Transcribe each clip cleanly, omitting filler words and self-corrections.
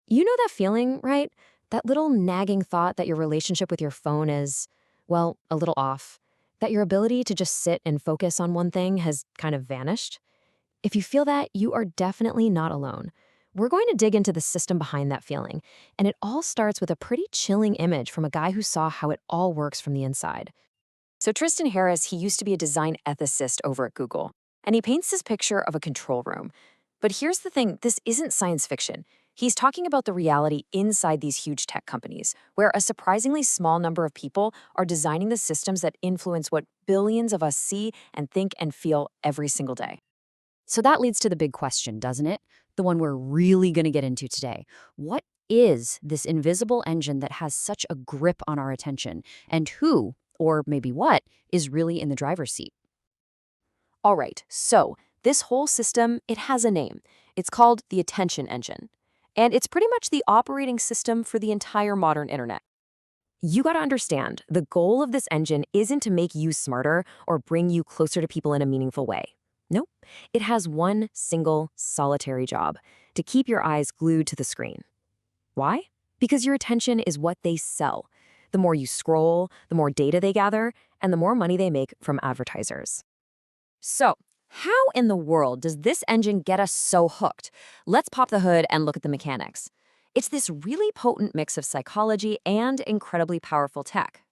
You know that feeling, right? That little nagging thought that your relationship with your phone is, well, a little off. That your ability to just sit and focus on one thing has kind of vanished. If you feel that, you are definitely not alone. We're going to dig into the system behind that feeling, and it all starts with a pretty chilling image from a guy who saw how it all works from the inside. So Tristan Harris, he used to be a design ethicist over at Google, and he paints this picture of a control room. But here's the thing, this isn't science fiction. He's talking about the reality inside these huge tech companies, where a surprisingly small number of people are designing the systems that influence what billions of us see and think and feel every single day. So that leads to the big question, doesn't it? The one we're really going to get into today. What is this invisible engine that has such a grip on our attention? And who, or maybe what, is really in the driver's seat? All right, so this whole system, it has a name. It's called the attention engine. And it's pretty much the operating system for the entire modern internet. You gotta understand, the goal of this engine isn't to make you smarter or bring you closer to people in a meaningful way. Nope. It has one single, solitary job, to keep your eyes glued to the screen. Why? Because your attention is what they sell. The more you scroll, the more data they gather, and the more money they make from advertisers. So, how in the world does this engine get us so hooked? Let's pop the hood and look at the mechanics. It's this really potent mix of psychology and incredibly powerful tech.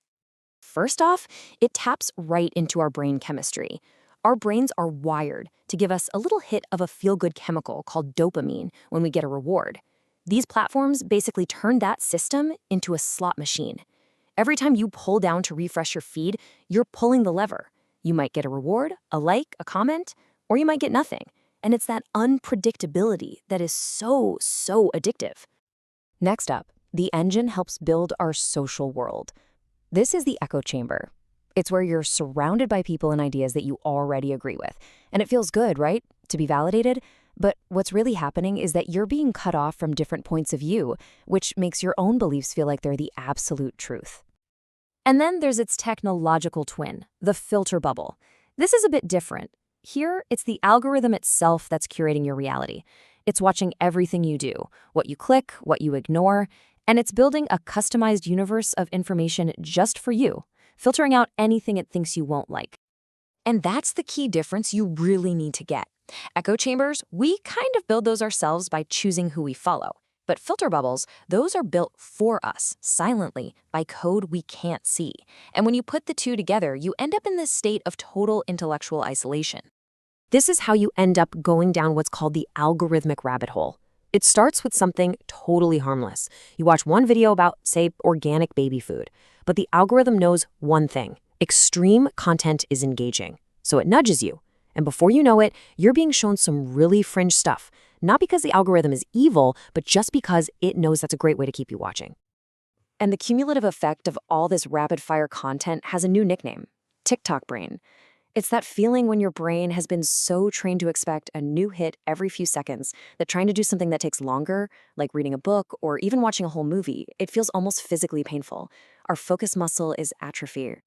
First off, it taps right into our brain chemistry. Our brains are wired to give us a little hit of a feel-good chemical called dopamine when we get a reward. These platforms basically turn that system into a slot machine. Every time you pull down to refresh your feed, you're pulling the lever. You might get a reward, a like, a comment, or you might get nothing. And it's that unpredictability that is so addictive. Next up, the engine helps build our social world. This is the echo chamber. It's where you're surrounded by people and ideas that you already agree with. And it feels good, right? To be validated. But what's really happening is that you're being cut off from different points of view, which makes your own beliefs feel like they're the absolute truth. And then there's its technological twin, the filter bubble. This is a bit different. Here, it's the algorithm itself that's curating your reality. It's watching everything you do, what you click, what you ignore, and it's building a customized universe of information just for you, filtering out anything it thinks you won't like. And that's the key difference you really need to get. Echo chambers, we kind of build those ourselves by choosing who we follow. But filter bubbles, those are built for us, silently, by code we can't see. And when you put the two together, you end up in this state of total intellectual isolation. This is how you end up going down what's called the algorithmic rabbit hole. It starts with something totally harmless. You watch one video about, say, organic baby food, but the algorithm knows one thing. Extreme content is engaging, so it nudges you. And before you know it, you're being shown some really fringe stuff, not because the algorithm is evil, but just because it knows that's a great way to keep you watching. And the cumulative effect of all this rapid-fire content has a new nickname, TikTok brain. It's that feeling when your brain has been so trained to expect a new hit every few seconds that trying to do something that takes longer, like reading a book or even watching a whole movie, it feels almost physically painful. Our focus muscle is atrophied.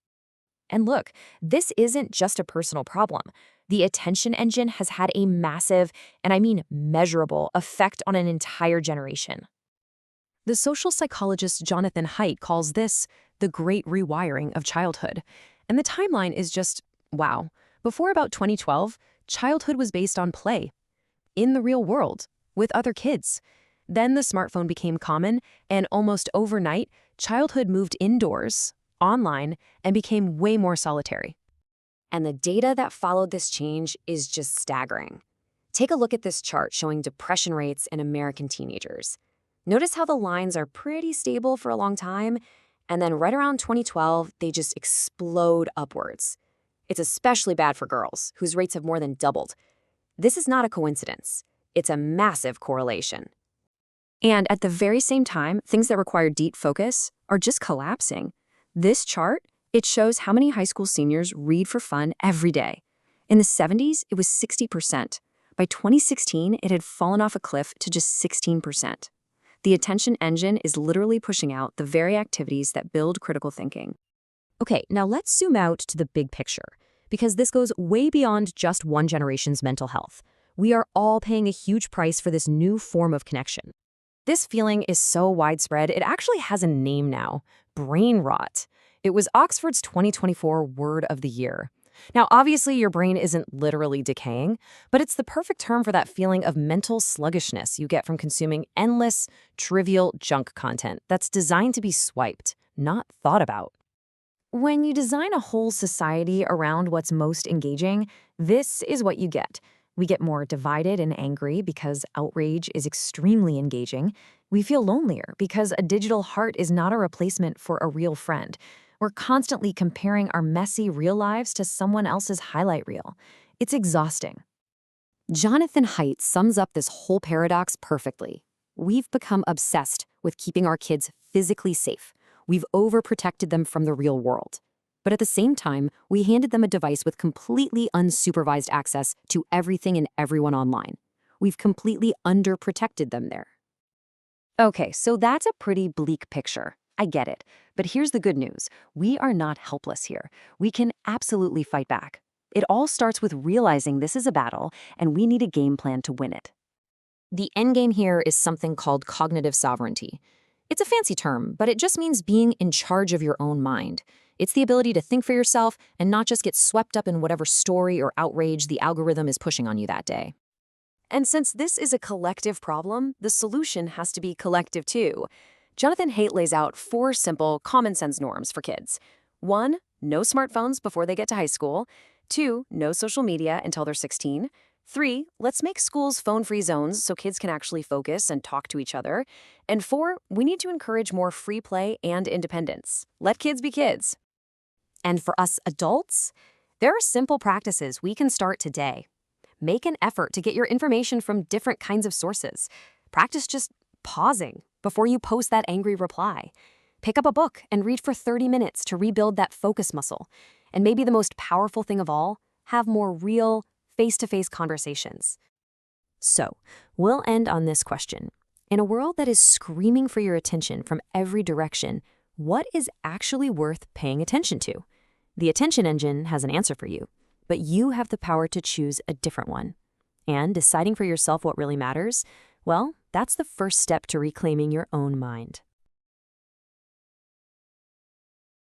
And look, this isn't just a personal problem. The attention engine has had a massive, and I mean measurable, effect on an entire generation. The social psychologist Jonathan Haidt calls this the great rewiring of childhood. And the timeline is just, wow. Before about 2012, childhood was based on play, in the real world, with other kids. Then the smartphone became common, and almost overnight, childhood moved indoors, online, and became way more solitary. And the data that followed this change is just staggering. Take a look at this chart showing depression rates in American teenagers. Notice how the lines are pretty stable for a long time, and then right around 2012, they just explode upwards. It's especially bad for girls, whose rates have more than doubled. This is not a coincidence. It's a massive correlation. And at the very same time, things that require deep focus are just collapsing. This chart, it shows how many high school seniors read for fun every day. In the 70s, it was 60%. By 2016, it had fallen off a cliff to just 16%. The attention engine is literally pushing out the very activities that build critical thinking. Okay, now let's zoom out to the big picture, because this goes way beyond just one generation's mental health. We are all paying a huge price for this new form of connection. This feeling is so widespread, it actually has a name now: brain rot. It was Oxford's 2024 Word of the Year. Now, obviously, your brain isn't literally decaying, but it's the perfect term for that feeling of mental sluggishness you get from consuming endless, trivial junk content that's designed to be swiped, not thought about. When you design a whole society around what's most engaging, this is what you get. We get more divided and angry because outrage is extremely engaging. We feel lonelier because a digital heart is not a replacement for a real friend. We're constantly comparing our messy real lives to someone else's highlight reel. It's exhausting. Jonathan Haidt sums up this whole paradox perfectly. We've become obsessed with keeping our kids physically safe. We've overprotected them from the real world. But at the same time, we handed them a device with completely unsupervised access to everything and everyone online. We've completely underprotected them there. Okay, so that's a pretty bleak picture. I get it. But here's the good news. We are not helpless here. We can absolutely fight back. It all starts with realizing this is a battle, and we need a game plan to win it. The endgame here is something called cognitive sovereignty. It's a fancy term, but it just means being in charge of your own mind. It's the ability to think for yourself and not just get swept up in whatever story or outrage the algorithm is pushing on you that day. And since this is a collective problem, the solution has to be collective too. Jonathan Haidt lays out 4 simple, common-sense norms for kids. 1, no smartphones before they get to high school. 2, no social media until they're 16. 3, let's make schools phone-free zones so kids can actually focus and talk to each other. And 4, we need to encourage more free play and independence. Let kids be kids. And for us adults, there are simple practices we can start today. Make an effort to get your information from different kinds of sources. Practice just pausing before you post that angry reply. Pick up a book and read for 30 minutes to rebuild that focus muscle. And maybe the most powerful thing of all, have more real, face-to-face conversations. So, we'll end on this question. In a world that is screaming for your attention from every direction, what is actually worth paying attention to? The attention engine has an answer for you, but you have the power to choose a different one. And deciding for yourself what really matters, well, that's the first step to reclaiming your own mind.